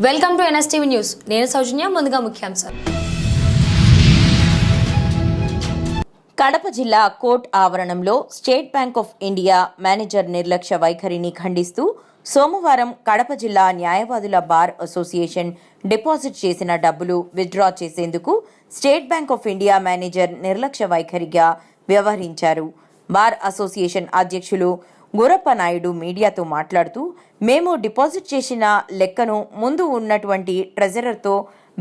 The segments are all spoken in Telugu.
Welcome to NSTV news. నేను సౌజన్య. ముందుగా ముఖ్యాంశాలు. కడప జిల్లా కోర్ట్ ఆవరణంలో state bank of India manager నిర్లక్ష్య వైఖరిని ఖండిస్తూ సోమవారం కడప జిల్లా న్యాయవాదుల బార్ అసోసియేషన్ డిపాజిట్ చేసిన డబ్బులు విత్డ్రా చేసేందుకు state bank of India manager నిర్లక్ష్య వైఖరిగా వ్యవహరించారు. బార్ అసోసియేషన్ అధ్యక్షులు గురప్ప నాయుడు మీడియాతో మాట్లాడుతూ, మేము డిపాజిట్ చేసిన లెక్కను ముందు ఉన్నటువంటి ట్రెజరర్తో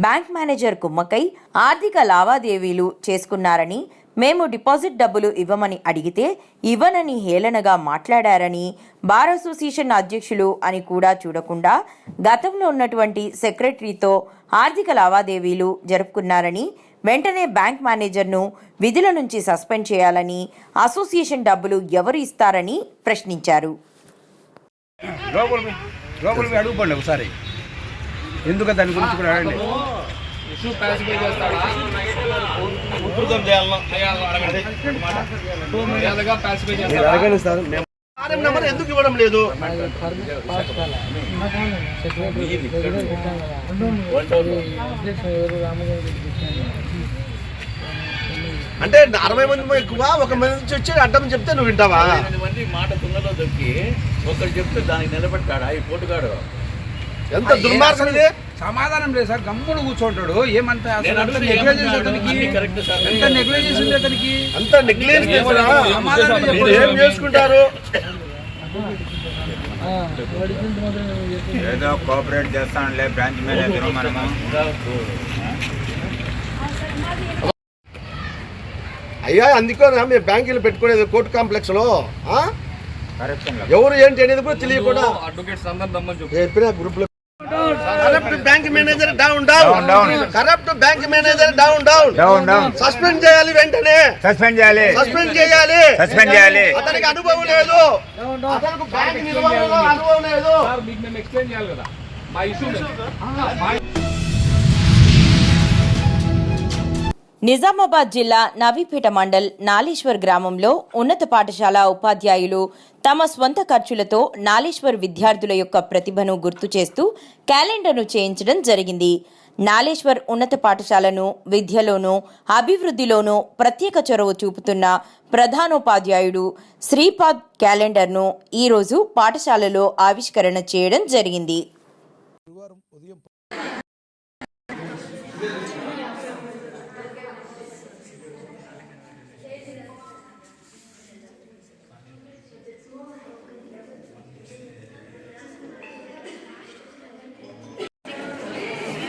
బ్యాంక్ మేనేజర్ కుమ్మకై ఆర్థిక లావాదేవీలు చేసుకున్నారని, మేము డిపాజిట్ డబ్బులు ఇవ్వమని అడిగితే ఇవ్వనని హేళనగా మాట్లాడారని, బార్ అసోసియేషన్ అధ్యక్షులు అని కూడా చూడకుండా గతంలో ఉన్నటువంటి సెక్రటరీతో ఆర్థిక లావాదేవీలు జరుపుకున్నారని, వెంటనే బ్యాంక్ మేనేజర్ను విధుల నుంచి సస్పెండ్ చేయాలని, అసోసియేషన్ డబ్బులు ఎవరు ఇస్తారని ప్రశ్నించారు. అడుగుపండి ఒకసారి, ఎందుకు దాని గురించి కూడా అడగండి. అడగండి సార్. నెంబర్ ఎందుకు ఇవ్వడం లేదు? అంటే 60 మంది ఎక్కువ, ఒక మంది వచ్చి అడ్డం చెప్తే నువ్వు వింటావా? మాట తుంగలో దొక్కి ఒకరు చెప్తే దానికి నిలబెట్టాడా ఈ పోటుగాడు? ఎంత దుర్మార్గం ఇది! సమాధానం లేదు సార్, గమ్ముడు కూర్చుంటాడు. ఏమంత ఏం చేసుకుంటారు? ఏదో కోఆపరేట్ చేస్తానులే బ్రాంచ్ మేనేజర్ మనము. అయ్యా, అందుకో మేము బ్యాంకులు పెట్టుకునేది కోర్టు కాంప్లెక్స్ లో. ఎవరు ఏంటి అనేది కూడా తెలియకుండా గ్రూప్ లో corrupt bank manager down down, corrupt bank manager down down, suspend చేయాలి, వెంటనే సస్పెండ్ చేయాలి, సస్పెండ్ చేయాలి. అతనికి అనుభవం లేదు, అతనికి బ్యాంక్ నిర్వహణలో అనుభవం లేదు. నిజామాబాద్ జిల్లా నవీపేట మండల్ నాలీశ్వర్ గ్రామంలో ఉన్నత పాఠశాల ఉపాధ్యాయులు తమ స్వంత ఖర్చులతో నాలీశ్వర్ విద్యార్థుల యొక్క ప్రతిభను గుర్తు చేస్తూ క్యాలెండర్ను చేయించడం జరిగింది. నాలేశ్వర్ ఉన్నత పాఠశాలను విద్యలోనూ అభివృద్ధిలోనూ ప్రత్యేక చొరవ చూపుతున్న ప్రధానోపాధ్యాయుడు శ్రీపాద్ క్యాలెండర్ను ఈరోజు పాఠశాలలో ఆవిష్కరణ చేయడం జరిగింది.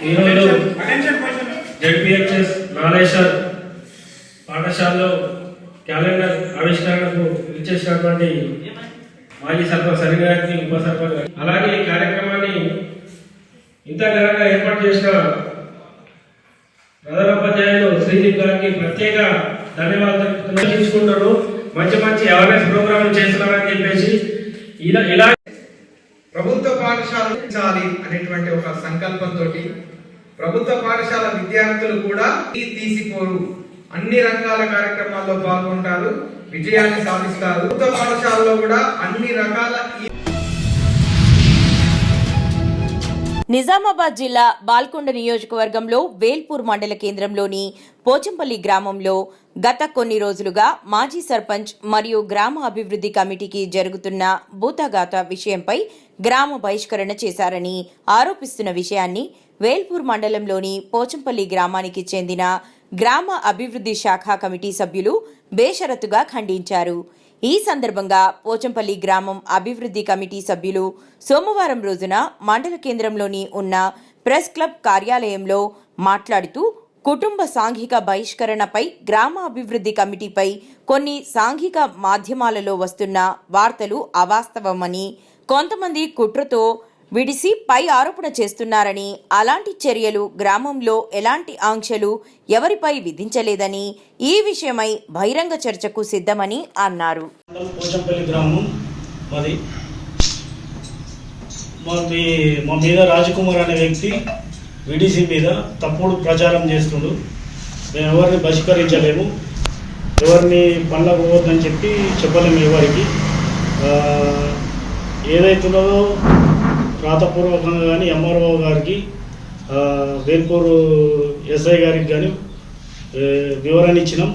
ఈరోజు జెడ్పీహెచ్ఎస్ నాలేశ్వర్ పాఠశాలలో క్యాలెండర్ ఆవిష్కరణకు ఇచ్చేసినటువంటి మాజీ సర్పంచ్ సరి గారికి, ఉప సర్పంచ్, అలాగే ఈ కార్యక్రమాన్ని ఇంత ఘనంగా ఏర్పాటు చేసిన ప్రధానోపాధ్యాయులు శ్రీదీప్ గారికి ప్రత్యేక ధన్యవాదాలు తెలుసుకుంటారు. మంచి మంచి అవేర్నెస్ ప్రోగ్రామ్ చేస్తున్నారని చెప్పేసి ఇలా ప్రభుత్వ పాఠశాల అనేటువంటి ఒక సంకల్పంతో ప్రభుత్వ పాఠశాల విద్యార్థులు కూడా తీసిపోరు, అన్ని రంగాల కార్యక్రమాల్లో పాల్గొంటారు, విజయాన్ని సాధిస్తారు. ప్రభుత్వ పాఠశాలలో కూడా అన్ని రకాల. నిజామాబాద్ జిల్లా బాల్కొండ నియోజకవర్గంలో వేల్పూర్ మండల కేంద్రంలోని పోచంపల్లి గ్రామంలో గత కొన్ని రోజులుగా మాజీ సర్పంచ్ మరియు గ్రామ అభివృద్ధి కమిటీకి జరుగుతున్న భూతగాత విషయంపై గ్రామ బహిష్కరణ చేశారని ఆరోపిస్తున్న విషయాన్ని వేల్పూర్ మండలంలోని పోచంపల్లి గ్రామానికి చెందిన గ్రామ అభివృద్ధి శాఖ కమిటీ సభ్యులు బేషరతుగా ఖండించారు. ఈ సందర్భంగా పోచంపల్లి గ్రామం అభివృద్ధి కమిటీ సభ్యులు సోమవారం రోజున మండల కేంద్రంలోని ఉన్న ప్రెస్ క్లబ్ కార్యాలయంలో మాట్లాడుతూ, కుటుంబ సాంఘిక బహిష్కరణపై గ్రామ అభివృద్ధి కమిటీపై కొన్ని సాంఘిక మాధ్యమాలలో వస్తున్న వార్తలు అవాస్తవమని, కొంతమంది కుట్రతో విడిసి పై ఆరోపణ చేస్తున్నారని, అలాంటి చర్యలు గ్రామంలో ఎలాంటి ఆంక్షలు ఎవరిపై విధించలేదని, ఈ విషయమై బహిరంగ చర్చకు సిద్ధమని అన్నారు. పోచంపల్లి గ్రామం మా మీద రాజకుమార్ అనే వ్యక్తి విడిసి మీద తప్పుడు ప్రచారం చేస్తుండు. మేము ఎవరిని బహిష్కరించలేము, ఎవరిని పనులకు పోవద్దని చెప్పలేము. ఎవరికి ఏదైతున్నదో రాతపూర్వకంగా కానీ ఎంఆర్ఓ గారికి వేల్పూరు ఎస్ఐ గారికి కానీ వివరణ ఇచ్చినాం.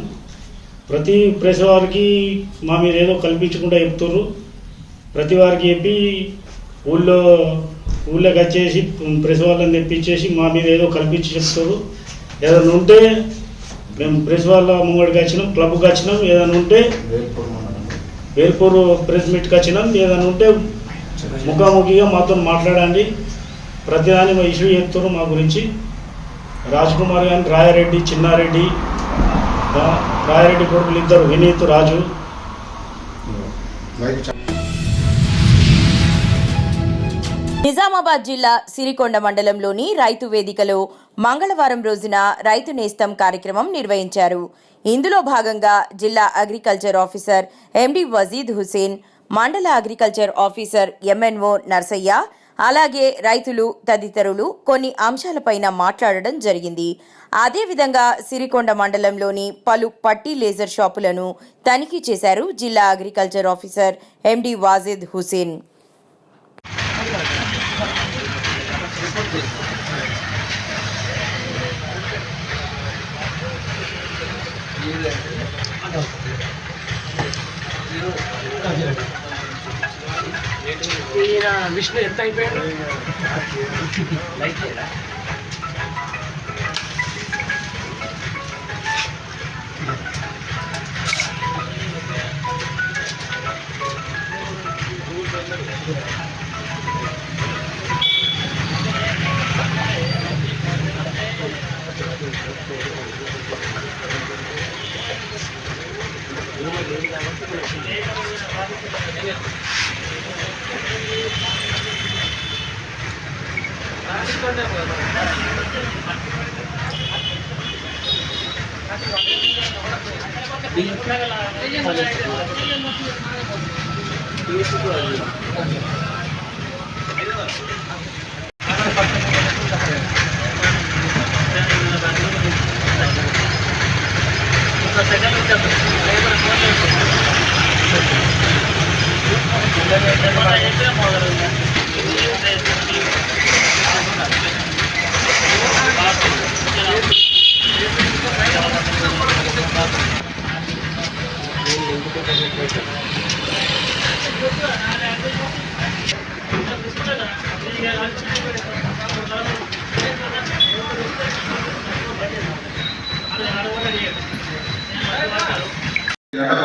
ప్రతి ప్రెస్ వారికి మా మీద ఏదో కల్పించకుండా చెప్తున్నారు. ప్రతి వారికి చెప్పి ఊళ్ళోకి వచ్చేసి ప్రెస్ వాళ్ళని తెప్పించేసి మా మీద ఏదో కల్పించి చెప్తారు. ఏదైనా ఉంటే మేము ప్రెస్ వాళ్ళ ముంగడికి వచ్చినాం, క్లబ్కి వచ్చినాం. ఏదైనా ఉంటే వేల్పూరు ప్రెస్ మీట్కి వచ్చినాం. ఏదైనా ఉంటే ముఖాముఖిగా మాతో మాట్లాడండి. ప్రతిదాని మా ఇష్యూ చెప్తారు మా గురించి. రాజ్ కుమార్ కానీ రాయారెడ్డి, చిన్నారెడ్డి, రాయారెడ్డి కొడుకులు ఇద్దరు వినీత్, రాజు. నిజామాబాద్ జిల్లా సిరికొండ మండలంలోని రైతు వేదికలో మంగళవారం రోజున రైతు నేస్తం కార్యక్రమం నిర్వహించారు. ఇందులో భాగంగా జిల్లా అగ్రికల్చర్ ఆఫీసర్ ఎండి వజీద్ హుసేన్, మండల అగ్రికల్చర్ ఆఫీసర్ ఎంఎన్ఓ నర్సయ్య, అలాగే రైతులు తదితరులు కొన్ని అంశాలపైన మాట్లాడడం జరిగింది. అదేవిధంగా సిరికొండ మండలంలోని పలు పట్టీ లేజర్ షాపులను తనిఖీ చేశారు జిల్లా అగ్రికల్చర్ ఆఫీసర్ ఎండి వాజిద్ హుసేన్. విష్ణు ఎంత అయిపోయాడు?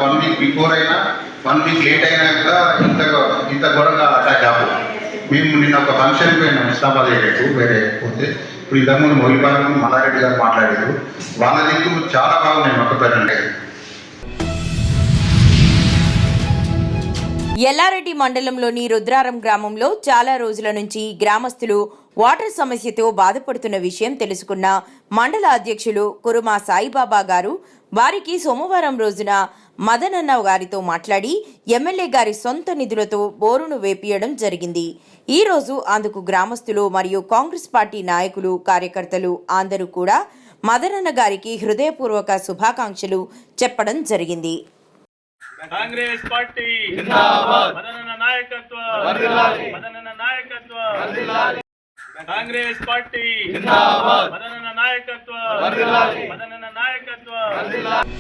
వన్ వీక్ బిఫోర్ అయినా 1 వీక్ లేట్ అయినా కూడా ఇంత ఘోరంగా అటాక్ కాదు. మేము నిన్న ఒక ఫంక్షన్ పోయినాం ఇస్లామాబాద్ ఏరియాకు, వేరే పోతే ఇప్పుడు ఇంతకుముందు మొహిబాద్ మల్లారెడ్డి గారు మాట్లాడారు. వాళ్ళ దిక్కు చాలా బాగున్నాయి మొక్క పేరంటే. ఎల్లారెడ్డి మండలంలోని రుద్రారం గ్రామంలో చాలా రోజుల నుంచి గ్రామస్తులు వాటర్ సమస్యతో బాధపడుతున్న విషయం తెలుసుకున్న మండల అధ్యక్షులు కురుమా సాయిబాబా గారు వారికి సోమవారం రోజున మదనన్న గారితో మాట్లాడి ఎమ్మెల్యే గారి సొంత నిధులతో బోరును వేపియడం జరిగింది. ఈ రోజు అందుకు గ్రామస్తులు మరియు కాంగ్రెస్ పార్టీ నాయకులు, కార్యకర్తలు అందరూ కూడా మదనన్న గారికి హృదయపూర్వక శుభాకాంక్షలు చెప్పడం జరిగింది. కాంగ్రెస్ పార్టీ జిందాబాద్, మదనన్న నాయకత్వం వర్ధిల్లాలి, మదనన్న నాయకత్వం వర్ధిల్లాలి. కాంగ్రెస్ పార్టీ జిందాబాద్, మదనన్న నాయకత్వం వర్ధిల్లాలి, మదనన్న నాయకత్వం వర్ధిల్లాలి.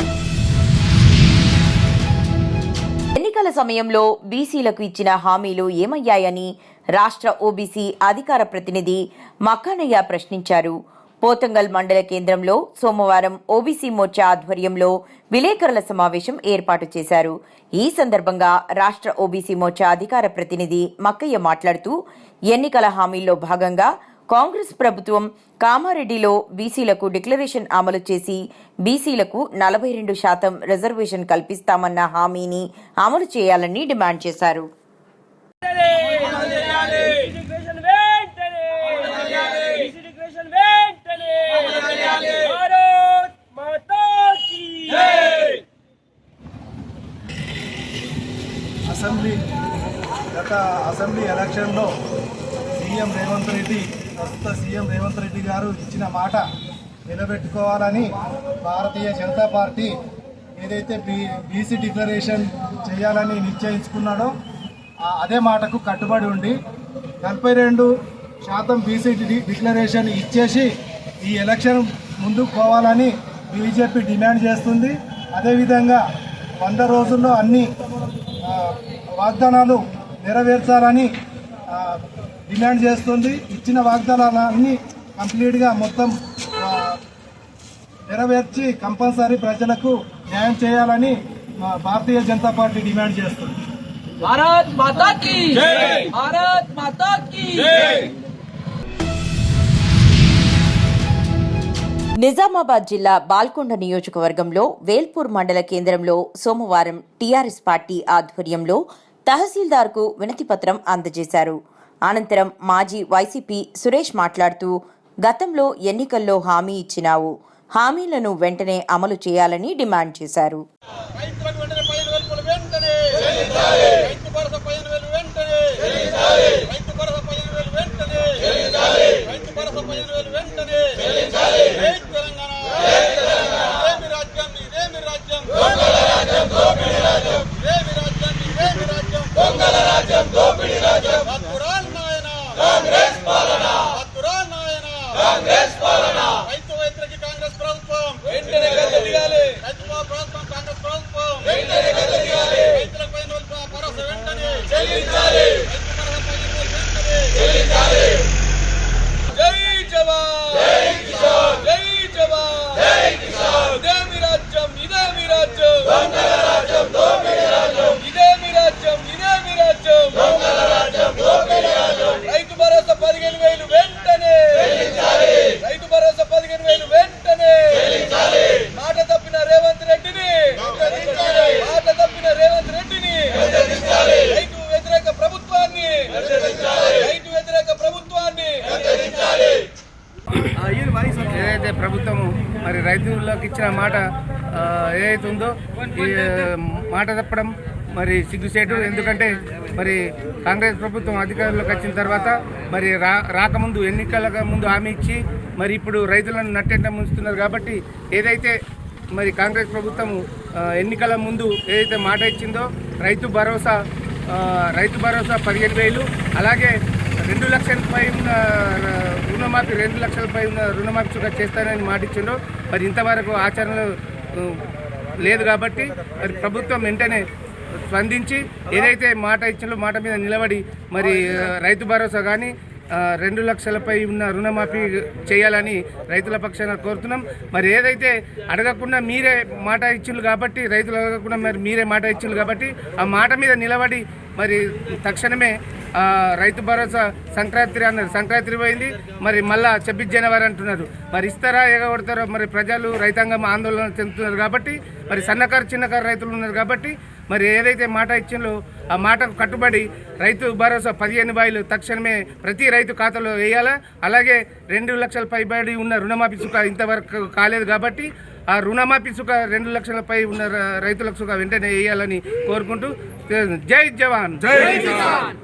ఎన్నికల సమయంలో బీసీలకు ఇచ్చిన హామీలు ఏమయ్యాయని రాష్ట్ర ఓబీసీ అధికార ప్రతినిధి మక్కానయ్య ప్రశ్నించారు. పోతంగల్ మండల కేంద్రంలో సోమవారం ఓబీసీ మోర్చా ఆధ్వర్యంలో విలేకరుల సమావేశం ఏర్పాటు చేశారు. ఈ సందర్భంగా రాష్ట్ర ఓబీసీ మోర్చా అధికార ప్రతినిధి మక్కయ్య మాట్లాడుతూ ఎన్నికల హామీల్లో భాగంగా కాంగ్రెస్ ప్రభుత్వం కామారెడ్డిలో బీసీలకు డిక్లరేషన్ అమలు చేసి బీసీలకు 42% రిజర్వేషన్ కల్పిస్తామన్న హామీని అమలు చేయాలని డిమాండ్ చేశారు. గత అసెంబ్లీ ఎలక్షన్లో ప్రస్తుత సీఎం రేవంత్ రెడ్డి గారు ఇచ్చిన మాట నిలబెట్టుకోవాలని భారతీయ జనతా పార్టీ ఏదైతే బీసీ డిక్లరేషన్ చేయాలని నిశ్చయించుకున్నాడో అదే మాటకు కట్టుబడి ఉండి 42% బీసీ డిక్లరేషన్ ఇచ్చేసి ఈ ఎలక్షన్ ముందుకు పోవాలని బీజేపీ డిమాండ్ చేస్తుంది. అదేవిధంగా 100 రోజుల్లో అన్ని వాగ్దానాలు నెరవేర్చాలని డిమాండ్ చేస్తుంది. ఇచ్చిన వాగ్దానాలన్నీ కంప్లీట్గా మొత్తం నెరవేర్చి కంపల్సరీ ప్రజలకు న్యాయం చేయాలని భారతీయ జనతా పార్టీ డిమాండ్ చేస్తుంది. భారత్ మాతా కీ జై, భారత్ మాతా కీ జై. నిజామాబాద్ జిల్లా బాల్కొండ నియోజకవర్గంలో వేల్పూర్ మండల కేంద్రంలో సోమవారం టీఆర్ఎస్ పార్టీ ఆధ్వర్యంలో తహసీల్దార్కు వినతిపత్రం అందజేశారు. అనంతరం మాజీ వైసీపీ సురేష్ మాట్లాడుతూ, గతంలో ఎన్నికల్లో హామీ ఇచ్చినావు, హామీలను వెంటనే అమలు చేయాలని డిమాండ్ చేశారు. ఏదైతే ప్రభుత్వం మరి రైతులకు ఇచ్చిన మాట ఏదైతే ఉందో ఈ మాట తప్పడం మరి సిగ్గుసేటు. ఎందుకంటే మరి కాంగ్రెస్ ప్రభుత్వం అధికారంలోకి వచ్చిన తర్వాత మరి రాకముందు ఎన్నికల ముందు హామీ ఇచ్చి మరి ఇప్పుడు రైతులను నట్టేట ముంచుతున్నారు. కాబట్టి ఏదైతే మరి కాంగ్రెస్ ప్రభుత్వం ఎన్నికల ముందు ఏదైతే మాట ఇచ్చిందో రైతు భరోసా 15,000, అలాగే 2 లక్షలపై ఉన్న రుణమాఫీ 2 లక్షలపై ఉన్న రుణమాఫీ కూడా చేస్తానని మాట ఇచ్చిండో మరి ఇంతవరకు ఆచరణలో లేదు. కాబట్టి మరి ప్రభుత్వం వెంటనే స్పందించి ఏదైతే మాట ఇచ్చిందో మాట మీద నిలబడి మరి రైతు భరోసా కానీ 2 లక్షలపై ఉన్న రుణమాఫీ చేయాలని రైతుల పక్షాన కోరుతున్నాం. మరి ఏదైతే అడగకుండా మీరే మాట ఇచ్చిండ్రు కాబట్టి, రైతులు అడగకుండా మరి మీరే మాట ఇచ్చిండ్రు కాబట్టి ఆ మాట మీద నిలబడి మరి తక్షణమే రైతు భరోసా సంక్రాంతి అన్నారు, సంక్రాంతి పోయింది, మరి మళ్ళా 26 జనవరి అంటున్నారు. మరి ఇస్తారా ఎగగొడతారో మరి ప్రజలు రైతాంగం ఆందోళన చెందుతున్నారు. కాబట్టి మరి సన్నకారు చిన్నకారు రైతులు ఉన్నారు. కాబట్టి మరి ఏదైతే మాట ఇచ్చిందో ఆ మాటకు కట్టుబడి రైతు భరోసా 15,000 తక్షణమే ప్రతి రైతు ఖాతాలో వేయాలా. అలాగే 2 లక్షల పైబడి ఉన్న రుణమాఫీ సుఖ ఇంతవరకు కాలేదు. కాబట్టి ఆ రుణమాఫీ సుఖ 2 లక్షలపై ఉన్న రైతులకు సుఖ వెంటనే వేయాలని కోరుకుంటూ జై జవాన్ జై కిసాన్.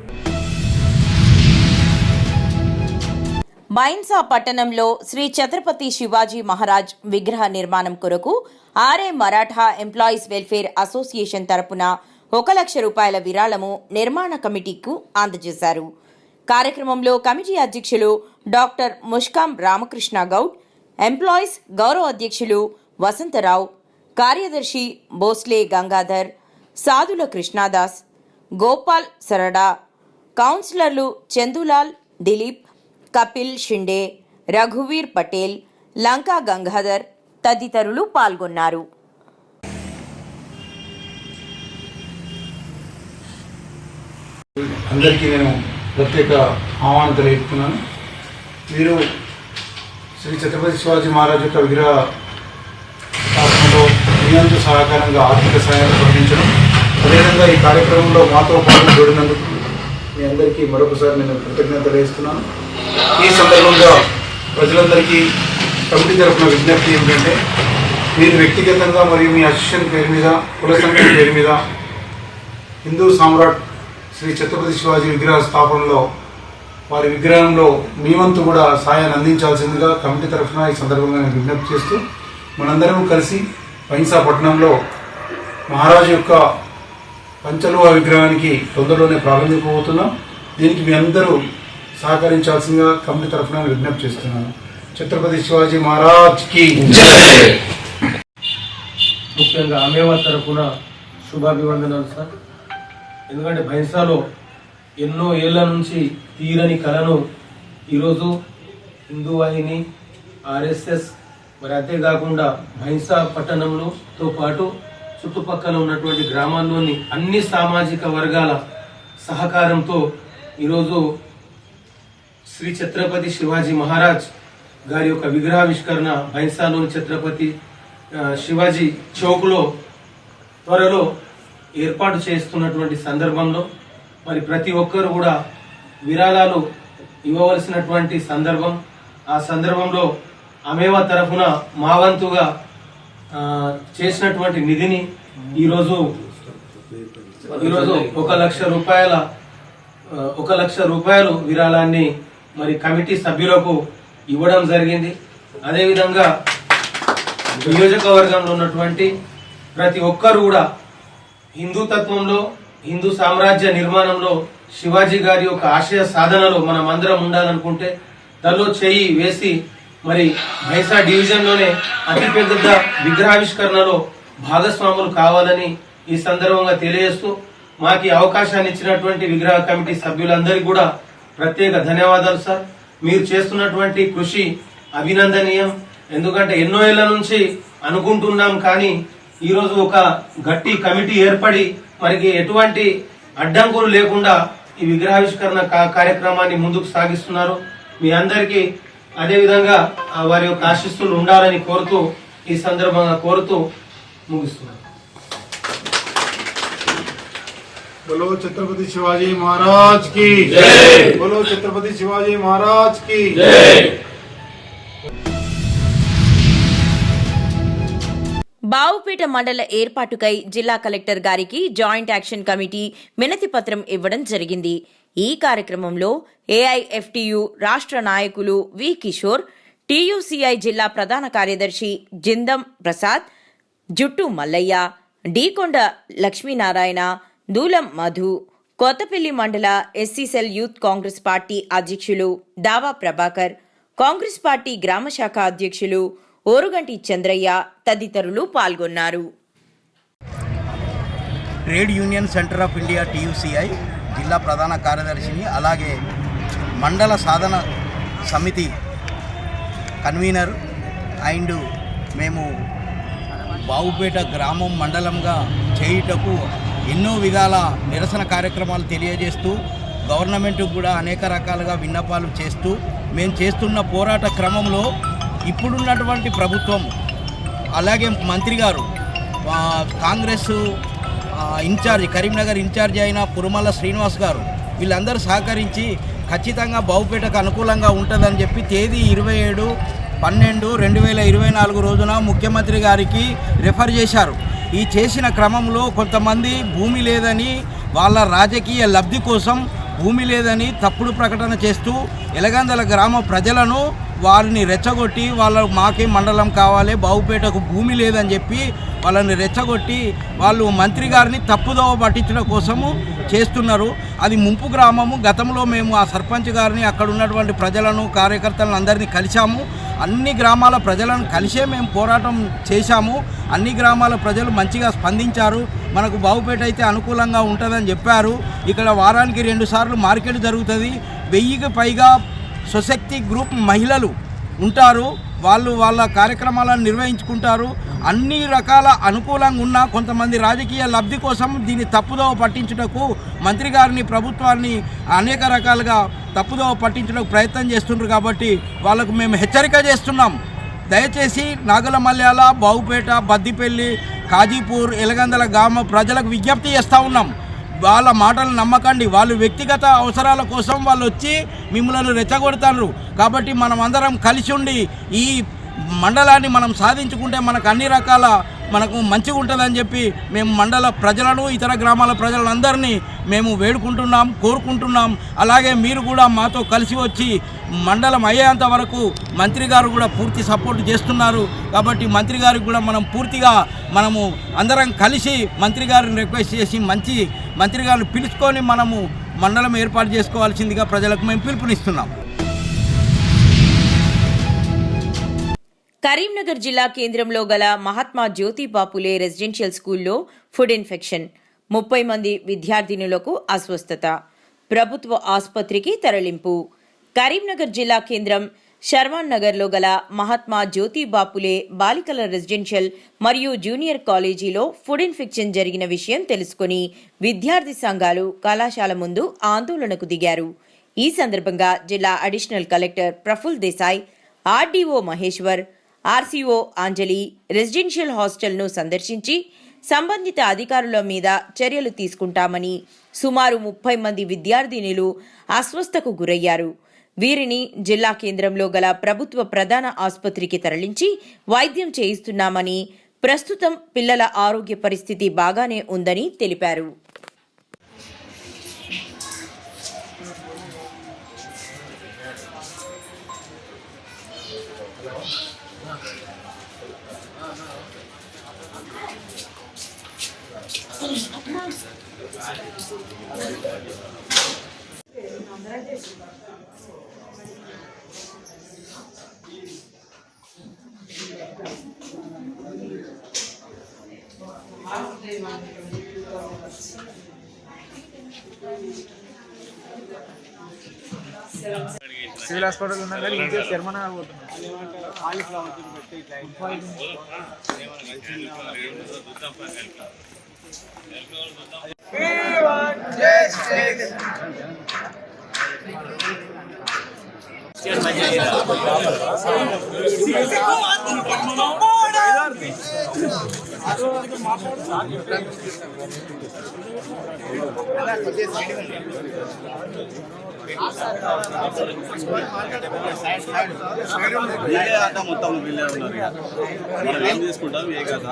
మైన్సా పట్టణంలో శ్రీ ఛత్రపతి శివాజీ మహారాజ్ విగ్రహ నిర్మాణం కొరకు RA Maratha employees welfare association తరపున 1 లక్ష రూపాయల విరాళము నిర్మాణ కమిటీకు అందజేశారు. కార్యక్రమంలో కమిటీ అధ్యక్షులు డాక్టర్ ముష్కాం రామకృష్ణ గౌడ్, ఎంప్లాయీస్ గౌరవ అధ్యక్షులు వసంతరావు, కార్యదర్శి బోస్లే గంగాధర్, సాధుల కృష్ణదాస్, గోపాల్ సరడా, కౌన్సిలర్లు చందులాల్, దిలీప్, కపిల్ షిండే, రఘువీర్ పటేల్, లంకా గంగాధర్ తదితరులు పాల్గొన్నారు. అందరికీ నేను ప్రత్యేక ఆహ్వానం తెలియజేస్తున్నాను. మీరు శ్రీ ఛత్రపతి శివాజీ మహారాజ్ యొక్క విగ్రహ స్థాపనలో మీ అందరూ సహకారంగా ఆర్థిక సహాయాన్ని ప్రకటించడం, అదేవిధంగా ఈ కార్యక్రమంలో మాతో పాటు జోడినందుకు మీ అందరికీ మరొకసారి నేను కృతజ్ఞత తెలియజేస్తున్నాను. ఈ సందర్భంగా ప్రజలందరికీ కమిటీ తరఫున విజ్ఞప్తి ఏమిటంటే, మీరు వ్యక్తిగతంగా మరియు మీ అసిస్టెంట్ పేరు మీద, కుల సంఘం పేరు మీద హిందూ సామ్రాట్ శ్రీ ఛత్రపతి శివాజీ విగ్రహ స్థాపనలో వారి విగ్రహంలో మీ వంతు కూడా సాయాన్ని అందించాల్సిందిగా కమిటీ తరఫున ఈ సందర్భంగా నేను విజ్ఞప్తి చేస్తూ, మనందరం కలిసి మైన్సా పట్టణంలో మహారాజు యొక్క పంచలోహ విగ్రహానికి తొందరలోనే ప్రారంభించబోతున్నాం. దీనికి మీ అందరూ సహకరించాల్సిందిగా కమిటీ తరఫున విజ్ఞప్తి చేస్తున్నాను. ఛత్రపతి శివాజీ మహారాజ్ కి జై. ముఖ్యంగా అమేవా తరఫున శుభాభివందనాలు సార్. ఎందుకంటే భైంసాలో ఎన్నో ఏళ్ల నుంచి తీరని కళను ఈరోజు హిందూ వాహిని, ఆర్ఎస్ఎస్, మరి అంతేకాకుండా భైంసా పట్టణంలోతో పాటు చుట్టుపక్కల ఉన్నటువంటి గ్రామాల్లోని అన్ని సామాజిక వర్గాల సహకారంతో ఈరోజు శ్రీ ఛత్రపతి శివాజీ మహారాజ్ గారి యొక్క విగ్రహావిష్కరణ భైంసాలోని ఛత్రపతి శివాజీ చౌక్లో త్వరలో ఏర్పాటు చేస్తున్నటువంటి సందర్భంలో మరి ప్రతి ఒక్కరు కూడా విరాళాలు ఇవ్వవలసినటువంటి సందర్భం. ఆ సందర్భంలో అమేవా తరఫున మా వంతుగా చేసినటువంటి నిధిని ఈరోజు 1,00,000 రూపాయలు విరాళాన్ని మరి కమిటీ సభ్యులకు ఇవ్వడం జరిగింది. అదేవిధంగా నియోజకవర్గంలో ఉన్నటువంటి ప్రతి ఒక్కరు కూడా హిందూ తత్వంలో, హిందూ సామ్రాజ్య నిర్మాణంలో శివాజీ గారి యొక్క ఆశయ సాధనలో మనం అందరం ఉండాలనుకుంటే దానిలో చేయి వేసి మరి భైంసా డివిజన్లోనే అతిపెద్ద విగ్రహావిష్కరణలో భాగస్వాములు కావాలని ఈ సందర్భంగా తెలియజేస్తూ మాకు అవకాశాన్ని ఇచ్చినటువంటి విగ్రహ కమిటీ సభ్యులందరికీ కూడా ప్రత్యేక ధన్యవాదాలు సార్. మీరు చేస్తున్నటువంటి కృషి అభినందనీయం. ఎందుకంటే ఎన్నో ఏళ్ల నుంచి అనుకుంటున్నాం, కానీ ఈరోజు ఒక గట్టి కమిటీ ఏర్పడి మనకి ఎటువంటి అడ్డంకులు లేకుండా ఈ విగ్రహావిష్కరణ కార్యక్రమాన్ని ముందుకు సాగిస్తున్నారు. మీ అందరికీ అదేవిధంగా వారి యొక్క ఆశీస్సులు ఉండాలని కోరుతూ ఈ సందర్భంగా కోరుతూ ముగిస్తున్నారు. बोलो छत्रपति शिवाजी महाराज की जय. बोलो छत्रपति शिवाजी महाराज की जय. బావుపేట మండల ఏర్పాటుకై జిల్లా కలెక్టర్ గారికి జాయింట్ యాక్షన్ కమిటీ వినతి పత్రం ఇవ్వడం జరిగింది. ఈ కార్యక్రమంలో ఏఐఎఫ్టియు రాష్ట్ర నాయకులు వి కిషోర్, టీయూసీఐ జిల్లా ప్రధాన కార్యదర్శి జిందం ప్రసాద్, జుట్టు మల్లయ్య, డీకొండ లక్ష్మీనారాయణ, దూలం మధు, కొత్తపల్లి మండల ఎస్సీసెల్ యూత్ కాంగ్రెస్ పార్టీ అధ్యక్షులు దావా ప్రభాకర్, కాంగ్రెస్ పార్టీ గ్రామ శాఖ అధ్యక్షులు ఓరుగంటి చంద్రయ్య తదితరులు పాల్గొన్నారు. Trade union centre of India TUCI జిల్లా ప్రధాన కార్యదర్శిని, అలాగే మండల సాధన సమితి కన్వీనర్ అండ్ మేము బావుపేట గ్రామం మండలంగా చేయుటకు ఎన్నో విధాల నిరసన కార్యక్రమాలు తెలియజేస్తూ గవర్నమెంట్కు కూడా అనేక రకాలుగా విన్నపాలు చేస్తూ మేము చేస్తున్న పోరాట క్రమంలో ఇప్పుడున్నటువంటి ప్రభుత్వం, అలాగే మంత్రి గారు, కాంగ్రెస్ ఇన్ఛార్జ్ కరీంనగర్ ఇన్ఛార్జ్ అయిన పురుమల శ్రీనివాస్ గారు వీళ్ళందరూ సహకరించి ఖచ్చితంగా బావుపేటకు అనుకూలంగా ఉంటుందని చెప్పి తేదీ 27/12/2024 రోజున ముఖ్యమంత్రి గారికి రెఫర్ చేశారు. ఈ చేసిన క్రమంలో కొంతమంది భూమి లేదని, వాళ్ళ రాజకీయ లబ్ధి కోసం భూమి లేదని తప్పుడు ప్రకటన చేస్తూ ఎలగందల గ్రామ ప్రజలను వారిని రెచ్చగొట్టి మాకే మండలం కావాలి, బావుపేటకు భూమి లేదని చెప్పి వాళ్ళని రెచ్చగొట్టి వాళ్ళు మంత్రి గారిని తప్పుదోవ పట్టించడం కోసము చేస్తున్నారు. అది ముంపు గ్రామము. గతంలో మేము ఆ సర్పంచ్ గారిని, అక్కడ ఉన్నటువంటి ప్రజలను, కార్యకర్తలను అందరినీ కలిశాము. అన్ని గ్రామాల ప్రజలను కలిసే మేము పోరాటం చేశాము. అన్ని గ్రామాల ప్రజలు మంచిగా స్పందించారు. మనకు బావుపేట అయితే అనుకూలంగా ఉంటుందని చెప్పారు. ఇక్కడ వారానికి 2 సార్లు మార్కెట్ జరుగుతుంది. 1000కి పైగా స్వశక్తి గ్రూప్ మహిళలు ఉంటారు. వాళ్ళు వాళ్ళ కార్యక్రమాలను నిర్వహించుకుంటారు. అన్ని రకాల అనుకూలంగా ఉన్న కొంతమంది రాజకీయ లబ్ధి కోసం దీన్ని తప్పుదోవ పట్టించుటకు మంత్రి గారిని, ప్రభుత్వాన్ని అనేక రకాలుగా తప్పుదోవ పట్టించడానికి ప్రయత్నం చేస్తున్నారు. కాబట్టి వాళ్ళకు మేము హెచ్చరిక చేస్తున్నాం. దయచేసి నాగలమల్యాల, బావుపేట, బద్దిపల్లి, కాజీపూర్, ఎలగందల గ్రామ ప్రజలకు విజ్ఞప్తి చేస్తూ ఉన్నాం. వాళ్ళ మాటలు నమ్మకండి. వాళ్ళు వ్యక్తిగత అవసరాల కోసం వాళ్ళు వచ్చి మిమ్మల్ని రెచ్చగొడతారు. కాబట్టి మనం అందరం కలిసి ఉండి ఈ మండలాన్ని మనం సాధించుకుంటే మనకు అన్ని రకాల మనకు మంచిగా ఉంటుందని చెప్పి మేము మండల ప్రజలను, ఇతర గ్రామాల ప్రజలందరినీ మేము వేడుకుంటున్నాం, కోరుకుంటున్నాం. అలాగే మీరు కూడా మాతో కలిసి వచ్చి మండలం అయ్యేంత వరకు మంత్రి గారు కూడా పూర్తి సపోర్ట్ చేస్తున్నారు. కాబట్టి మంత్రి గారికి కూడా మనం పూర్తిగా మనము అందరం కలిసి మంత్రి గారిని రిక్వెస్ట్ చేసి మంత్రి గారిని పిలుచుకొని మనము మండలం ఏర్పాటు చేసుకోవాల్సిందిగా ప్రజలకు మేము పిలుపునిస్తున్నాం. కరీంనగర్ జిల్లా కేంద్రంలో గల మహాత్మా జ్యోతిబా ఫులే రెసిడెన్షియల్ స్కూల్లో ఫుడ్ ఇన్ఫెక్షన్, 30 మంది విద్యార్థినులకు అస్వస్థత, ప్రభుత్వ ఆసుపత్రికి తరలింపు. కరీంనగర్ జిల్లా కేంద్రం శర్వాన్ నగర్లో గల మహాత్మా జ్యోతిబా ఫులే బాలికల రెసిడెన్షియల్ మరియు జూనియర్ కాలేజీలో ఫుడ్ ఇన్ఫెక్షన్ జరిగిన విషయం తెలుసుకుని విద్యార్థి సంఘాలు కళాశాల ముందు ఆందోళనకు దిగారు. ఈ సందర్భంగా జిల్లా additional collector Praful Desai, RDO Maheshwar, RCO Anjali residential హాస్టల్ను సందర్శించి సంబంధిత అధికారుల మీద చర్యలు తీసుకుంటామని, సుమారు 30 మంది విద్యార్థినులు అస్వస్థకు గురయ్యారు. వీరిని జిల్లా కేంద్రంలో గల ప్రభుత్వ ప్రధాన ఆసుపత్రికి తరలించి వైద్యం చేయిస్తున్నామని, ప్రస్తుతం పిల్లల ఆరోగ్య పరిస్థితి బాగానే ఉందని తెలిపారు. సివిల్ హాస్పిటల్ ఉన్నా కానీ ఇంకే చర్మన మొత్తం వీళ్ళే ఉన్నారు. మనం ఏం తీసుకుంటాం ఏ కదా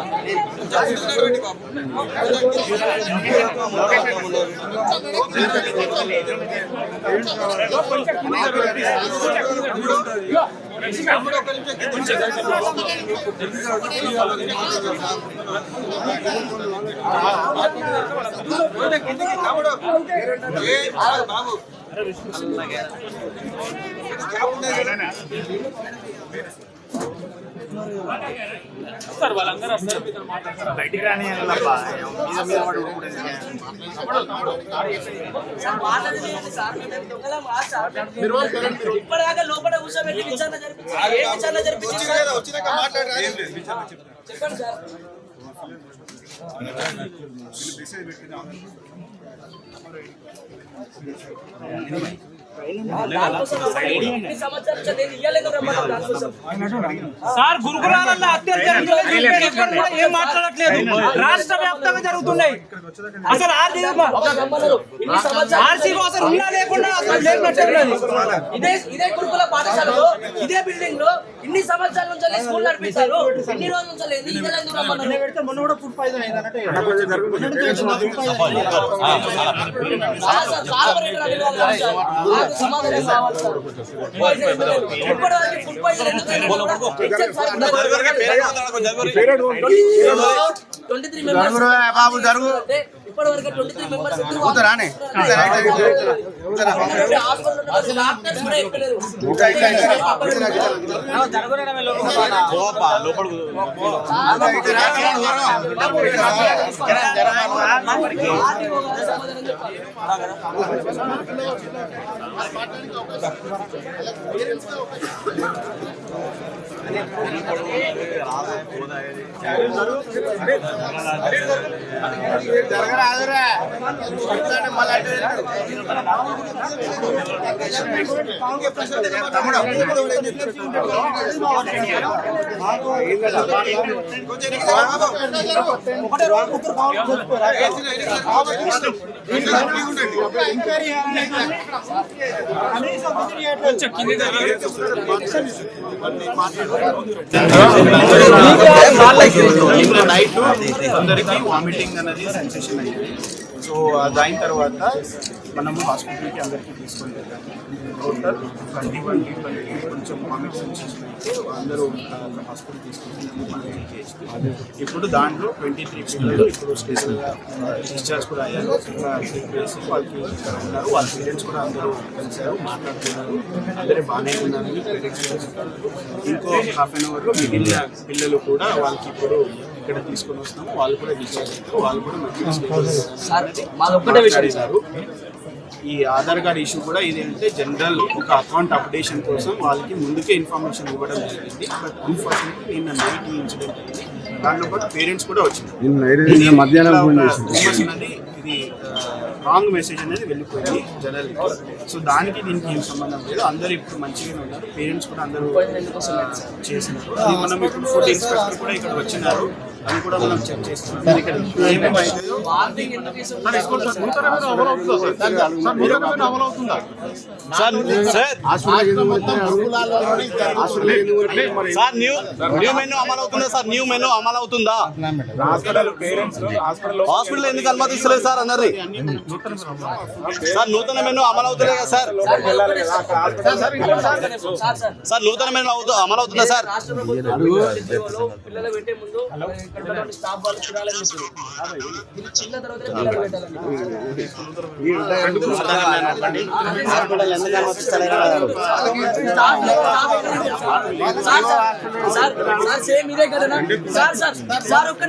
బాబు సార్ వాళ్ళందరూ వస్తారు బయటికి రాని ఇప్పటిదాకా లోపల కూర్చోబెట్టి విచారణ జరిపించారు. చెప్పండి సార్. సార్ గురుకులాలలో అత్యాచారం ఏం మాట్లాడట్లేదు, రాష్ట్ర వ్యాప్తంగా జరుగుతున్నాయి. అసలు ఆర్సీ అసలు ఉన్నా లేకుండా ఇదే గురుకుల పాఠశాలలో ఇదే బిల్డింగ్ లో ఇన్ని సంవత్సరాల నుంచి స్కూల్ నడిపిస్తారు. ఇన్ని రోజుల నుంచి మొన్న కూడా ఫుడ్ పాయిజన్ అయిందంటే సమాధానం కావాలి సార్. ఫుడ్ పాయిజన్ 23 మెంబర్స్ ఇప్పటి వరకు 23 మెంబర్స్ నైట్ అందరికి వామిటింగ్ అనేది సెన్సేషన్ అయ్యింది. సో అది అయిన తర్వాత మనము హాస్పిటల్కి అందరికీ తీసుకొని వెళ్ళాము. టోటల్ 21 పీపుల్కి కొంచెం కామిక్ సెన్సెస్ అయితే అందరూ హాస్పిటల్ తీసుకొని ఇప్పుడు దాంట్లో 23 పిల్లలు ఇప్పుడు స్పెషల్గా డిశ్చార్జ్ కూడా అయ్యారు. వేసి వాళ్ళకి ఇక్కడ ఉన్నారు. వాళ్ళ పేరెంట్స్ కూడా అందరూ కలిసారు, మాట్లాడుతున్నారు. అందరూ బాగానే ఉన్నారని పేరెంట్స్ చెప్తారు. ఇంకో హాఫ్ అన్ అవర్లో మిగిలిన పిల్లలు కూడా వాళ్ళకి ఇప్పుడు ఇక్కడ తీసుకొని వస్తాము. వాళ్ళు కూడా డిశ్చార్జ్ అవుతారు. వాళ్ళు కూడా మాట్లాడారు. ఈ ఆధార్ కార్డ్ ఇష్యూ కూడా ఇదేంటే జనరల్ ఒక అకౌంట్ అప్డేషన్ కోసం వాళ్ళకి ముందుకే ఇన్ఫర్మేషన్ ఇవ్వడం జరిగింది. బట్ అన్ఫార్చునేట్లీ నిన్న నైట్ ఈ ఇన్సిడెంట్ అయింది. దాంట్లో పాటు పేరెంట్స్ కూడా వచ్చింది. ఇది రాంగ్ మెసేజ్ అనేది వెళ్ళిపోయింది జనరల్గా. సో దానికి దీనికి ఏం సంబంధం లేదు. అందరూ ఇప్పుడు మంచిగానే ఉన్నారు. పేరెంట్స్ కూడా అందరూ చేసినారు. అది మనం ఇప్పుడు ఫుడ్ ఇన్స్పెక్టర్ కూడా ఇక్కడ వచ్చినారు. అది కూడా మనం చెక్ చేస్తున్నాం. ఇక్కడ న్యూ మెనూ అమలు అవుతుందా? హాస్పిటల్ ఎందుకు అనుమతిస్తలేదు సార్ అందరినీ? సార్ నూతన మెనూ అమలు అవుతుంది కదా సార్? సార్ నూతన మెనూ అమలు అవుతుందా సార్? పిల్లలు పెట్టే ముందు స్టాఫ్ వాళ్ళు చూడాలని చిన్న తర్వాత పిల్లలు పెట్టాలని సేమ్ ఇదే కదా సార్ ఒక్క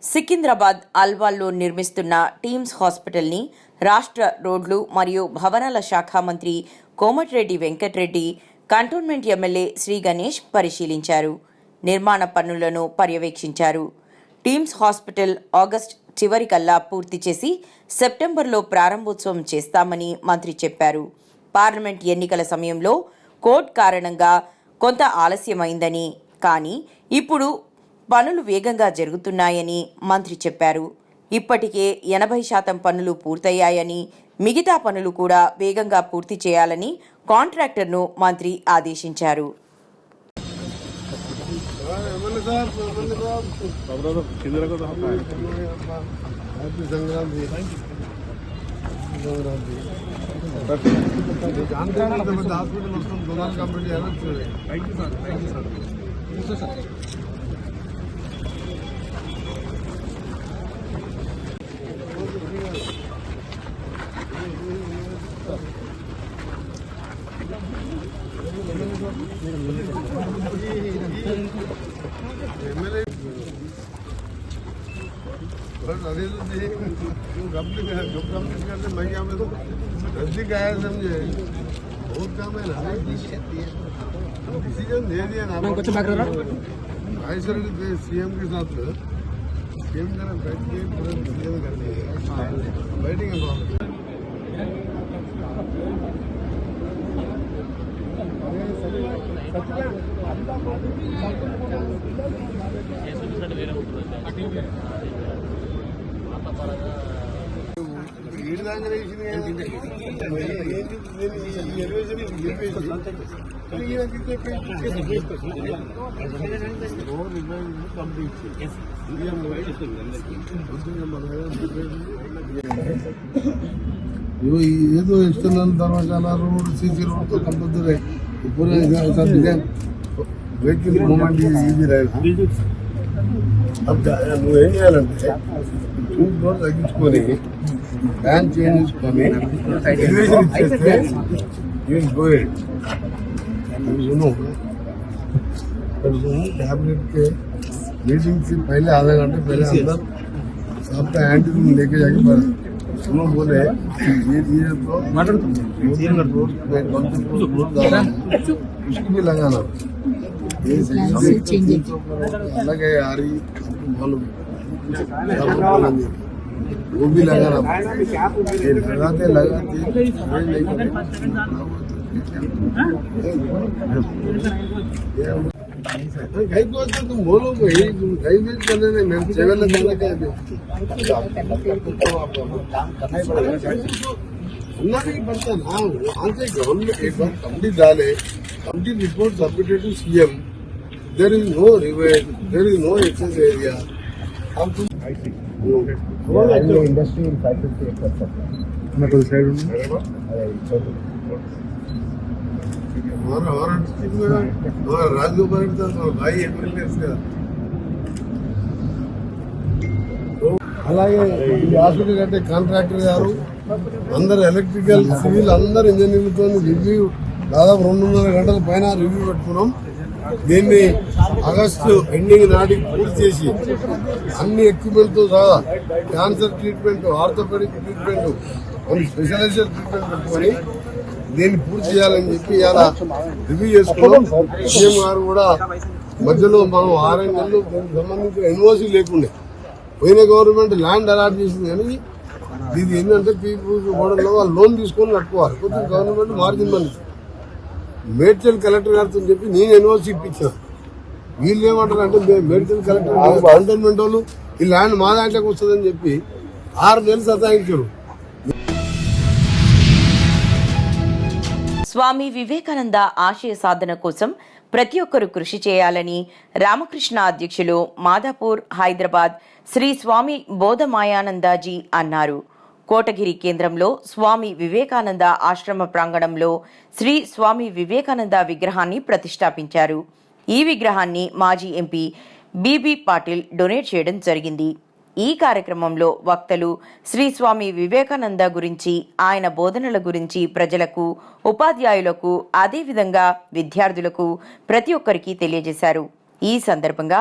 సికింద్రాబాద్ అల్వాల్లో నిర్మిస్తున్న టీమ్స్ హాస్పిటల్ని రాష్ట్ర రోడ్లు మరియు భవనాల శాఖ మంత్రి కోమటిరెడ్డి వెంకటరెడ్డి, కంటోన్మెంట్ ఎమ్మెల్యే శ్రీ గణేష్ పరిశీలించారు. నిర్మాణ పనులను పర్యవేక్షించారు. టీమ్స్ హాస్పిటల్ ఆగస్టు చివరికల్లా పూర్తి చేసి సెప్టెంబర్లో ప్రారంభోత్సవం చేస్తామని మంత్రి చెప్పారు. పార్లమెంట్ ఎన్నికల సమయంలో కోర్టు కారణంగా కొంత ఆలస్యమైందని, కానీ ఇప్పుడు పనులు వేగంగా జరుగుతున్నాయని మంత్రి చెప్పారు. ఇప్పటికే 80% పనులు పూర్తయ్యాయని, మిగతా పనులు కూడా వేగంగా పూర్తి చేయాలని కాంట్రాక్టర్ను మంత్రి ఆదేశించారు. समझे बहुत काम है ना, डिसीजन दे दिया ना सीएम के साथ सीएम का बैठ के पूरा डिसीजन करने बैठेंगे ये तो एक्सटर्नल दरवाजा रोड सीसी रोड तो कंपल्सरी पूरा ऐसा डिजाइन వెహికల్ మూమెంట్ ఈజీ रहेगा. अब నువ్వు ఏం చేయాలంటే 2 ఫ్లోర్ తగ్గించుకొని బ్యాంక్ చేంజ్ చేసుకొని ఎలివేషన్ ఇచ్చేస్తే యూ విల్ గో ఇట్. सुनो कैबिनेट के मीटिंग से पहले आधा घंटे पहले अंदर सबका हैंड लेके जाके सुनो बोले ये तो उसको भी लगाना अलग है यार, वो भी लगाना लगाते तुम बोलो कहीं भी करने नहीं सेवन नहीं पड़ता ना. वहाँ से गवर्नमेंट एक बार कंप्लीट डाले, complete report submitted to CM. There is no rivet, there is no excess area. Industry Rajgopal भाई అలాగే ఈ హాస్పిటల్ కట్టే కాంట్రాక్టర్ గారు అందరు ఎలక్ట్రికల్ సివిల్ అందరు ఇంజనీర్లతో రివ్యూ దాదాపు 2.5 గంటల పైన రివ్యూ పెట్టుకున్నాం. దీన్ని ఆగస్టు ఎండింగ్ నాటికి పూర్తి చేసి అన్ని ఎక్విప్మెంట్తో సహా cancer treatment, orthopaedic treatment, specialisation treatment పెట్టుకొని దీన్ని పూర్తి చేయాలని చెప్పి ఇలా రివ్యూ చేసుకున్నాం. సీఎం గారు కూడా మధ్యలో మనం 6 నెలలు దీనికి సంబంధించిన ఎన్ఓసి లేకుండే పోయిన గవర్నమెంట్ ల్యాండ్ అలాట్ చేసింది కానీ ఇది ఏంటంటే పీపుల్స్ మోడల్లో వాళ్ళు లోన్ తీసుకొని కట్టుకోవాలి. కొద్దిగా government margin money Medchal collector గారితో చెప్పి నేను ఎన్ఓసి ఇప్పించిన. వీళ్ళు ఏమంటారు అంటే మేడ్చల్ కలెక్టర్ కంటోన్మెంట్ వాళ్ళు ఈ ల్యాండ్ మా దాంట్లోకి వస్తుందని చెప్పి 6 నెలలు సతాయించారు. స్వామి వివేకానంద ఆశయ సాధన కోసం ప్రతి ఒక్కరూ కృషి చేయాలని రామకృష్ణ అధ్యక్షులు మాదాపూర్ హైదరాబాద్ శ్రీ స్వామి బోధమాయానందజీ అన్నారు. కోటగిరి కేంద్రంలో స్వామి వివేకానంద ఆశ్రమ ప్రాంగణంలో శ్రీ స్వామి వివేకానంద విగ్రహాన్ని ప్రతిష్టాపించారు. ఈ విగ్రహాన్ని మాజీ ఎంపీ బీబీ పాటిల్ డొనేట్ చేయడం జరిగింది. ఈ కార్యక్రమంలో వక్తలు శ్రీ స్వామి వివేకానంద గురించి, ఆయన బోధనల గురించి ప్రజలకు, ఉపాధ్యాయులకు, అదేవిధంగా విద్యార్థులకు ప్రతి ఒక్కరికి తెలియజేశారు. ఈ సందర్భంగా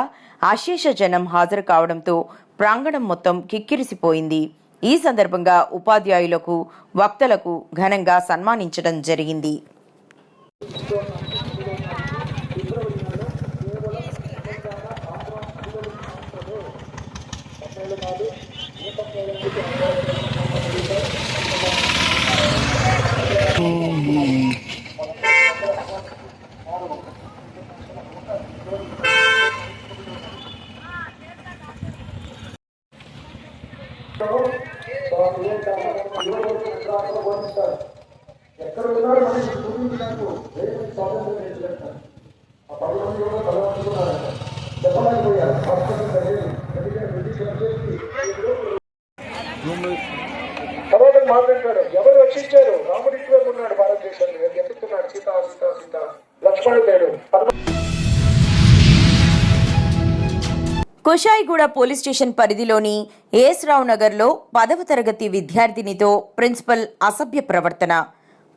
అశేష జనం హాజరు కావడంతో ప్రాంగణం మొత్తం కిక్కిరిసిపోయింది. ఈ సందర్భంగా ఉపాధ్యాయులకు, వక్తలకు ఘనంగా సన్మానించడం జరిగింది. మాట్లాడతాడు ఎవరు రక్షించారు? రాముడి ఇటువైపు ఉన్నాడు, భారతదేశంలో చెప్తున్నాడు సీతా సీతా సీతా లక్ష్మణుడు. కుషాయిగూడ పోలీస్ స్టేషన్ పరిధిలోని ఏఎస్ రావు నగర్లో 10వ తరగతి విద్యార్థినితో ప్రిన్సిపల్ అసభ్య ప్రవర్తన.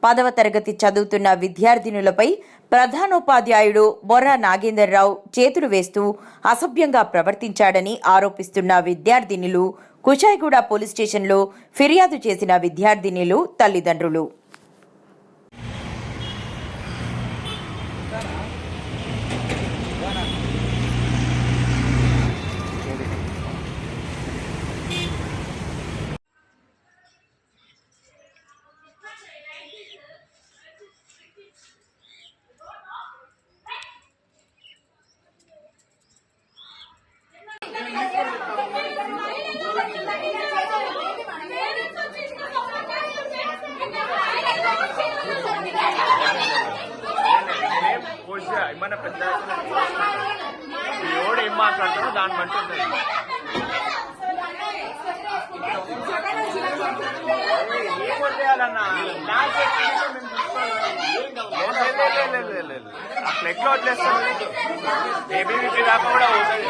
10వ తరగతి చదువుతున్న విద్యార్థినులపై ప్రధానోపాధ్యాయుడు బొర్రా నాగేందర్రావు చేతులు వేస్తూ అసభ్యంగా ప్రవర్తించాడని ఆరోపిస్తున్న విద్యార్థినులు కుషాయిగూడ పోలీస్ స్టేషన్లో ఫిర్యాదు చేసిన విద్యార్థినులు తల్లిదండ్రులు. మన పెద్ద ఎవడు ఏం మాట్లాడతారో దాన్ని బట్టి ఉంటుంది. అట్లా ఎట్లా వదిలేస్తాం? ఏబీవీపీ దాకా కూడా అవుతుంది.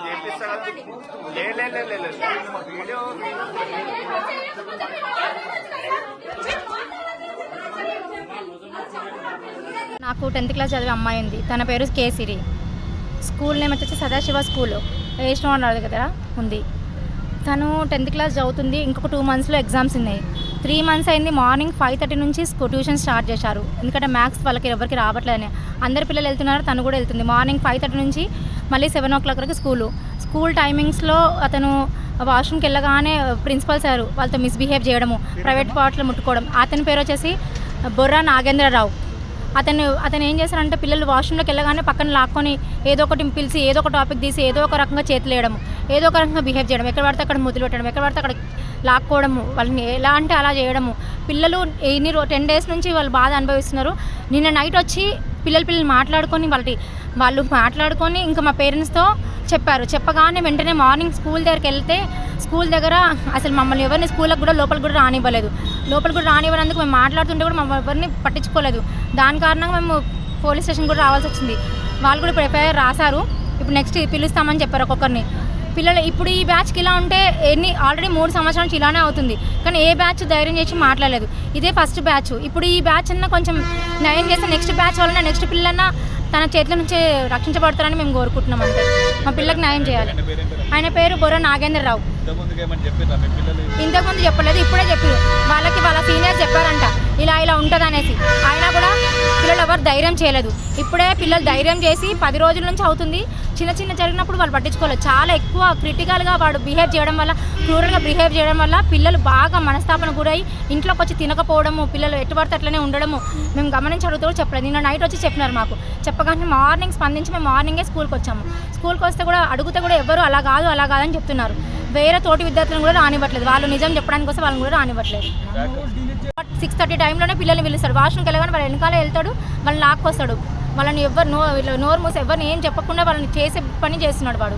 చేపిస్తాను వీడియో నాకు 10th క్లాస్ చదివే అమ్మాయి ఉంది. తన పేరు కేసిరి. స్కూల్ నేమ్ వచ్చేసి సదాశివ స్కూల్ ఏష్నోన్ దగ్గర ఉంది. తను 10th క్లాస్ చదువుతుంది. ఇంకొక 2 monthsలో ఎగ్జామ్స్ ఉన్నాయి. 3 months అయింది. మార్నింగ్ 5:30 నుంచి ట్యూషన్ స్టార్ట్ చేశారు. ఎందుకంటే మ్యాథ్స్ వాళ్ళకి ఎవరికి రావట్లేదని. అందరు పిల్లలు వెళ్తున్నారు, తను కూడా వెళ్తుంది. మార్నింగ్ 5:30 నుంచి మళ్ళీ 7 o'clock వరకు స్కూల్ టైమింగ్స్లో అతను వాష్రూమ్కి వెళ్ళగానే ప్రిన్సిపల్ సార్ వాళ్ళతో మిస్బిహేవ్ చేయడము, ప్రైవేట్ పార్ట్లో ముట్టుకోవడం. అతని పేరు వచ్చేసి బొర్రా నాగేంద్రరావు. అతను ఏం చేశారంటే పిల్లలు వాష్రూమ్లోకి వెళ్ళగానే పక్కన లాక్కొని ఏదో ఒకటి పిలిచి ఏదో ఒక టాపిక్ తీసి ఏదో ఒక రకంగా చేతులు వేయడం, ఏదో ఒక రకంగా బిహేవ్ చేయడం, ఎక్కడ పడితే అక్కడ ముద్దులు పెట్టడం, ఎక్కడ పడితే అక్కడ లాక్కోవడము, వాళ్ళని ఎలా అంటే అలా చేయడము. పిల్లలు 10 days నుంచి వాళ్ళు బాధ అనుభవిస్తున్నారు. నిన్న నైట్ వచ్చి పిల్లలు మాట్లాడుకొని వాళ్ళు మాట్లాడుకొని ఇంకా మా పేరెంట్స్తో చెప్పారు. చెప్పగానే వెంటనే మార్నింగ్ స్కూల్ దగ్గరికి వెళ్తే స్కూల్ దగ్గర అసలు మమ్మల్ని ఎవరిని స్కూల్కి కూడా లోపలికి కూడా రానివ్వలేదు. లోపలికి కూడా రానివ్వనందుకు మేము మాట్లాడుతుంటే కూడా మమ్మల్ని ఎవరిని పట్టించుకోలేదు. దాని కారణంగా మేము పోలీస్ స్టేషన్ కూడా రావాల్సి వచ్చింది. వాళ్ళు కూడా ఇప్పుడు ఎఫ్ఐఆర్ రాశారు. ఇప్పుడు నెక్స్ట్ పిలుస్తామని చెప్పారు ఒక్కొక్కరిని. పిల్లలు ఇప్పుడు ఈ బ్యాచ్కి ఇలా ఉంటే ఆల్రెడీ 3 సంవత్సరాల నుంచి ఇలానే అవుతుంది. కానీ ఏ బ్యాచ్ ధైర్యం చేసి మాట్లాడలేదు. ఇదే ఫస్ట్ బ్యాచ్. ఇప్పుడు ఈ బ్యాచ్ అన్న కొంచెం న్యాయం చేస్తే నెక్స్ట్ బ్యాచ్ వలన నెక్స్ట్ పిల్లన్న తన చేతుల నుంచి రక్షించబడతారని మేము కోరుకుంటున్నాం. అంటే మా పిల్లకి న్యాయం చేయాలి. ఆయన పేరు బొర్ర నాగేంద్రరావు. ఇంతకుముందు చెప్పలేదు, ఇప్పుడే చెప్పారు. వాళ్ళ సీనియర్స్ చెప్పారంట ఇలా ఉంటుంది అనేసి. అయినా కూడా పిల్లలు ఎవరు ధైర్యం చేయలేదు. ఇప్పుడే పిల్లలు ధైర్యం చేసి 10 రోజుల నుంచి అవుతుంది. చిన్న జరిగినప్పుడు వాళ్ళు పట్టించుకోలేదు. చాలా ఎక్కువ క్రిటికల్గా వాడు బిహేవ్ చేయడం వల్ల, క్రూరల్గా బిహేవ్ చేయడం వల్ల పిల్లలు బాగా మనస్తాపన గురై ఇంట్లోకి వచ్చి తినకపోవడము, పిల్లలు ఎటు పడితే అట్లనే ఉండడము మేము గమనించి అడుగుతూ చెప్పలేదు. నిన్న నైట్ వచ్చి చెప్పినారు మాకు. చెప్పగానే మార్నింగ్ స్పందించి మేము మార్నింగే స్కూల్కి వచ్చాము. స్కూల్కి వస్తే కూడా అడిగితే కూడా ఎవరు అలా కాదని చెప్తున్నారు. వేరే తోటి విద్యార్థులను కూడా రానివ్వట్లేదు. వాళ్ళు నిజం చెప్పడానికి కోసం వాళ్ళని కూడా రానివ్వట్లేదు. 6:30 టైంలోనే పిల్లల్ని పిలుస్తాడు. వాష్రూమ్కి వెళ్ళగానే వాళ్ళ వెనకాల వెళ్తాడు, వాళ్ళని లాక్కొస్తాడు. వాళ్ళని నోరు మూసి ఎవరిని ఏం చెప్పకుండా వాళ్ళని చేసే పని చేస్తున్నాడు వాడు.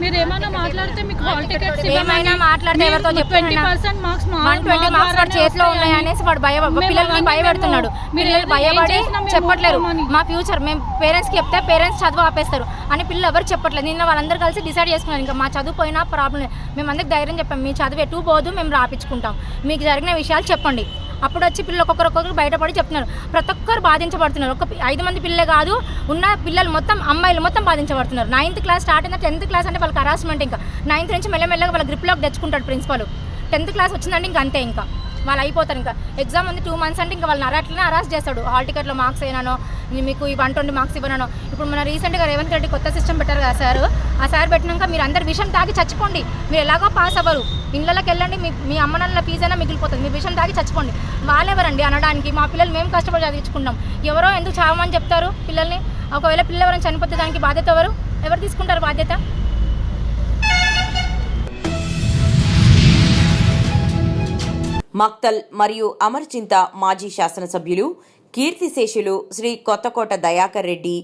మీరు ఏమైనా మాట్లాడితే మీకు హాల్ టికెట్స్ ఏమైనా మాట్లాడితే ఎవరితో చెప్తున్నా 20% మార్క్స్ 120 మార్క్స్ వాడు చేతిలో ఉన్నాయి అనేసి వాడు పిల్లల్ని భయపెడుతున్నాడు. పిల్లలు భయపడి చెప్పట్లేరు. మా ఫ్యూచర్ మేము పేరెంట్స్కి చెప్తే పేరెంట్స్ చదువు ఆపేస్తారు అని పిల్లలు ఎవరు చెప్పట్లేదు. నిన్న వాళ్ళందరూ కలిసి డిసైడ్ చేసుకున్నారు, ఇంకా మా చదువు పోయినా ప్రాబ్లం. మేము అందరికి ధైర్యం చెప్పాం, మీ చదువు ఎటు పోదు, మేము రాపించుకుంటాం, మీకు జరిగిన విషయాలు చెప్పండి. అప్పుడు వచ్చి పిల్లలు ఒక్కొక్కరు బయటపడి చెప్తున్నారు. ప్రతి ఒక్కరు బాధించబడుతున్నారు. 5 మంది పిల్లలే కాదు, ఉన్న పిల్లలు మొత్తం అమ్మాయిలు మొత్తం బాధించబడుతున్నారు. 9th క్లాస్ స్టార్ట్ అయినా 10th క్లాస్ అంటే వాళ్ళకి హరాస్మెంట్. ఇంకా 9th నుంచి మెల్లమెల్లగా వాళ్ళ గ్రిప్లోకి తెచ్చుకుంటాడు ప్రిన్సిపల్. 10th క్లాస్ వచ్చిందంటే ఇంకా అంతే, ఇంకా వాళ్ళు అయిపోతారు. ఇంకా ఎగ్జామ్ ఉంది 2 months అంటే ఇంకా వాళ్ళని అట్లనే అరెస్ట్ చేస్తాడు. హాల్ టికెట్లో మార్క్స్ అయినానో, మీకు ఈ 120 మార్క్స్ ఇవ్వనానో. ఇప్పుడు మన రీసెంట్గా రేవంత్ రెడ్డి కొత్త సిస్టమ్ పెట్టారు కదా సార్. ఆ సార్ పెట్టినాక మీరు అందరు విషయం తాగి చచ్చిపోండి, మీరు ఎలాగో పాస్ అవ్వరు, ఇళ్ళకి వెళ్ళండి, మీ అమ్మ నాన్నల ఫీజు అయినా మిగిలిపోతుంది, మీరు విషయం తాగి చచ్చిపోండి. వాళ్ళెవరండి అనడానికి? మా పిల్లలు మేము కష్టపడి చదివించుకుంటాం. ఎవరో ఎందుకు చావమని చెప్తారు పిల్లల్ని? ఒకవేళ పిల్లలు ఎవరైనా చనిపోతే దానికి బాధ్యత ఎవరు తీసుకుంటారు బాధ్యత? మక్తల్ మరియు అమర్చింత మాజీ శాసనసభ్యులు కీర్తిశేషులు శ్రీ కొత్తకోట దయాకర్ రెడ్డి,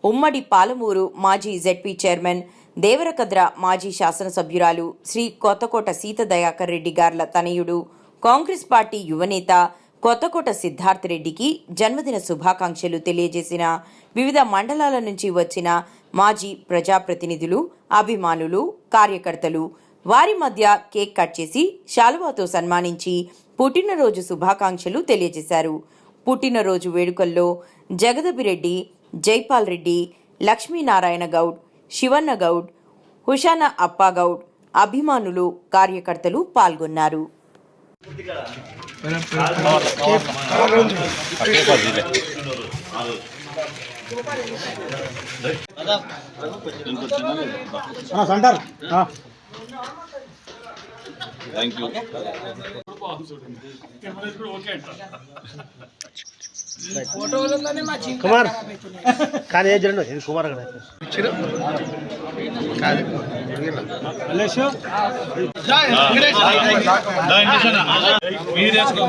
ఉమ్మడి పాలమూరు మాజీ జెడ్పీ చైర్మన్ దేవరకద్ర మాజీ శాసనసభ్యురాలు శ్రీ కొత్తకోట సీత దయాకర్ రెడ్డి గార్ల తనయుడు, కాంగ్రెస్ పార్టీ యువనేత కొత్తకోట సిద్ధార్థ్ రెడ్డికి జన్మదిన శుభాకాంక్షలు తెలియజేసిన వివిధ మండలాల నుంచి వచ్చిన మాజీ ప్రజాప్రతినిధులు, అభిమానులు, కార్యకర్తలు వారి మధ్య కేక్ కట్ చేసి శాలువాతో సన్మానించి పుట్టినరోజు శుభాకాంక్షలు తెలియజేశారు. పుట్టినరోజు వేడుకల్లో జగదబిరెడ్డి, జైపాల్ రెడ్డి, లక్ష్మీనారాయణ గౌడ్, శివన్న గౌడ్, హుషానా అప్పాగౌడ్, అభిమానులు, కార్యకర్తలు పాల్గొన్నారు. కుమార్ కానీ ఏ జరగదు ఇది కుమార్ మీరేసుకో